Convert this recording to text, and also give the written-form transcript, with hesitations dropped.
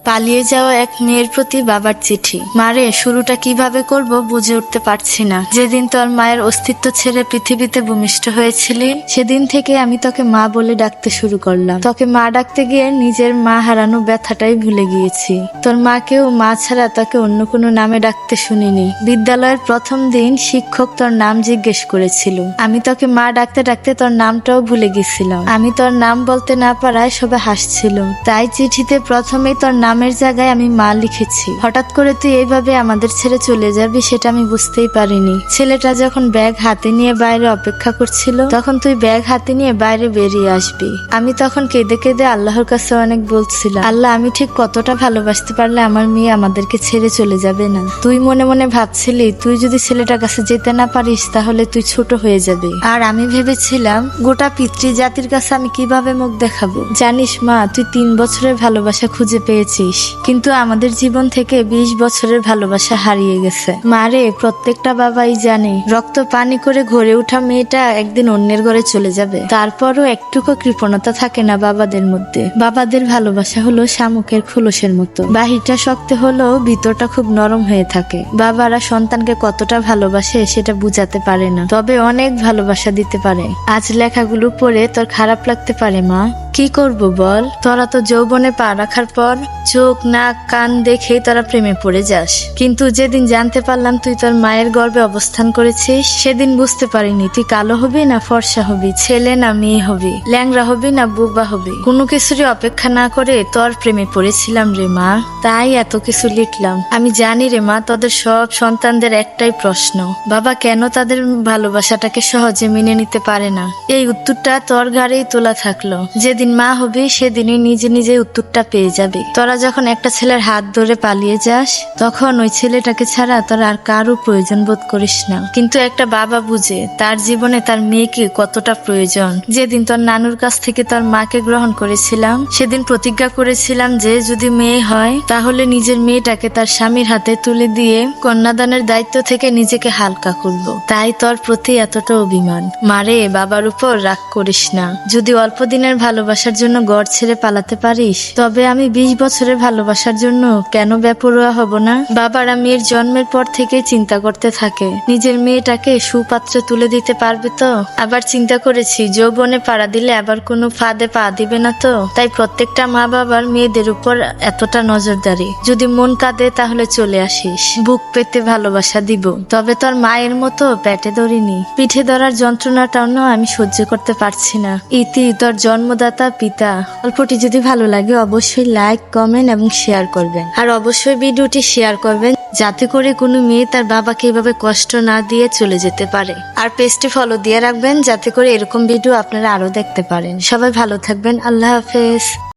পালিয়ে যাওয়া এক মেয়ের প্রতি বাবার চিঠি। মারে, শুরুটা কিভাবে করব বুঝে উঠতে পারছি না। যেদিন তোর মায়ের অস্তিত্ব ছেড়ে পৃথিবীতে ভূমিষ্ঠ হয়েছিলি, সেদিন থেকে আমি তোকে মা বলে ডাকতে শুরু করলাম। তোকে মা ডাকতে গিয়ে নিজের মা হারানো ব্যথাটাই ভুলে গিয়েছি। তোর মাকেও মা ছাড়া তাকে অন্য কোনো নামে ডাকতে শুনিনি। বিদ্যালয়ের প্রথম দিন শিক্ষক তোর নাম জিজ্ঞেস করেছিল। আমি তোকে মা ডাকতে ডাকতে তোর নামটাও ভুলে গেছিলাম। আমি তোর নাম বলতে না পারায় সবাই হাসছিল। তাই চিঠিতে প্রথমেই তোর নামের জায়গায় আমি মা লিখেছি। হঠাৎ করে তুই এইভাবে আমাদের ছেড়ে চলে যাবি সেটা আমি বুঝতেই পারিনি। ছেলেটা যখন ব্যাগ হাতে নিয়ে বাইরে অপেক্ষা করছিল, তখন তুই ব্যাগ হাতে নিয়ে বাইরে বেরিয়ে আসবি। আমি তখন কেঁদে কেঁদে আল্লাহর কাছে অনেক বলছিলাম, আল্লাহ, আমি ঠিক কতটা ভালোবাসতে পারলে আমার মেয়ে আমাদেরকে ছেড়ে চলে যাবে না। তুই মনে মনে ভাবছিলি তুই যদি ছেলেটার কাছে যেতে না পারিস তাহলে তুই ছোট হয়ে যাবে। আর আমি ভেবেছিলাম গোটা পিতৃ জাতির কাছে আমি কিভাবে মুখ দেখাবো। জানিস মা, তুই 3 বছরের ভালোবাসা খুঁজে পেয়েছিস, কিন্তু আমাদের জীবন থেকে 20 বছরের ভালোবাসা হারিয়ে গেছে। মারে, প্রত্যেকটা বাবাই জানে রক্ত পানি করে ঘরে ওঠা মেয়েটা একদিন অন্যের ঘরে চলে যাবে। তারপরও একটুকু কৃপণতা থাকে না বাবাদের মধ্যে। বাবাদের ভালোবাসা হলো শামুকের খোলসের মতো, বাহিরটা শক্ত হলেও ভিতরটা খুব নরম হয়ে থাকে। বাবারা সন্তানকে কতটা ভালোবাসে সেটা বুঝাতে পারে না, তবে অনেক ভালোবাসা দিতে পারে। আজ লেখাগুলো পড়ে তোর খারাপ লাগতে পারে মা, কি করব বল? তোরা তো যৌবনে পা রাখার পর চোখ নাক কান দেখে তোরা প্রেমে পড়ে যাস, কিন্তু যেদিন জানতে পারলাম তুই তোর মায়ের গর্ভে অবস্থান করেছিস, সেদিন বুঝতে পারিনি তুই কালো হবি না ফর্সা হবি, ছেলে না মেয়ে হবি, ল্যাংড়া হবি না বুবা হবি। কোনো কিছুরই অপেক্ষা না করে তোর প্রেমে পড়েছিলাম রে মা, তাই এত কিছু লিখলাম। আমি জানি রে মা, তোদের সব সন্তানদের একটাই প্রশ্ন, বাবা কেন তাদের ভালোবাসাটাকে সহজে মেনে নিতে পারে না। এই উত্তরটা তোর ঘাড়েই তোলা থাকলো। যেদিন মা হবি সেদিনই নিজে নিজে উত্তরটা পেয়ে যাবে। তোরা যখন একটা ছেলের হাত ধরে পালিয়ে যাস, তখন ওই ছেলেটাকে ছাড়া তোরা আর কারো প্রয়োজন বোধ করিস না, কিন্তু একটা বাবা বুঝে তার জীবনে তার মেয়েকে কতটা প্রয়োজন। যেদিন তোর নানুর কাছ থেকে তোর মাকে গ্রহণ করেছিলাম, সেদিন প্রতিজ্ঞা করেছিলাম যে যদি মেয়ে হয় তাহলে নিজের মেয়েটাকে তার স্বামীর হাতে তুলে দিয়ে কন্যাদানের দায়িত্ব থেকে নিজেকে হালকা করব। তাই তোর প্রতি এতটা অভিমান। মারে, বাবার উপর রাগ করিস না। যদি অল্প দিনের ভালোবাসার জন্য ঘর ছেড়ে পালাতে পারিস, তবে আমি 20 বছরের ভালোবাসার জন্য কেন বেপরোয়া হব না? বাবারা মেয়ের জন্মের পর থেকে চিন্তা করতে থাকে নিজের মেয়েটাকে সুপাত্রে তুলে দিতে পারবে তো। আবার চিন্তা করেছি যৌবনে পাড়া দিলে আবার কোনো ফাঁদে পা দিবে না তো। তাই প্রত্যেকটা মা বাবার মেয়েদের উপর এতটা নজরদারি। যদি মন কাঁদে তাহলে চলে আসিস, বুক পেতে ভালোবাসা দিব। তবে তোর মায়ের মতো পেটে ধরিনি, পিঠে ধরার যন্ত্রণাটাও না আমি সহ্য করতে পারছি না। ইতি, তোর জন্মদাতা পিতা। গল্পটি যদি ভালো লাগে অবশ্যই লাইক, কমেন্ট এবং শেয়ার করবেন। আর অবশ্যই ভিডিওটি শেয়ার করবেন যাতে করে কোনো মেয়ে তার বাবাকে এভাবে কষ্ট না দিয়ে চলে যেতে পারে। আর পেজটি ফলো দিয়ে রাখবেন যাতে করে এরকম ভিডিও আপনারা আরো দেখতে পারেন। সবাই ভালো থাকবেন। আল্লাহ হাফেজ।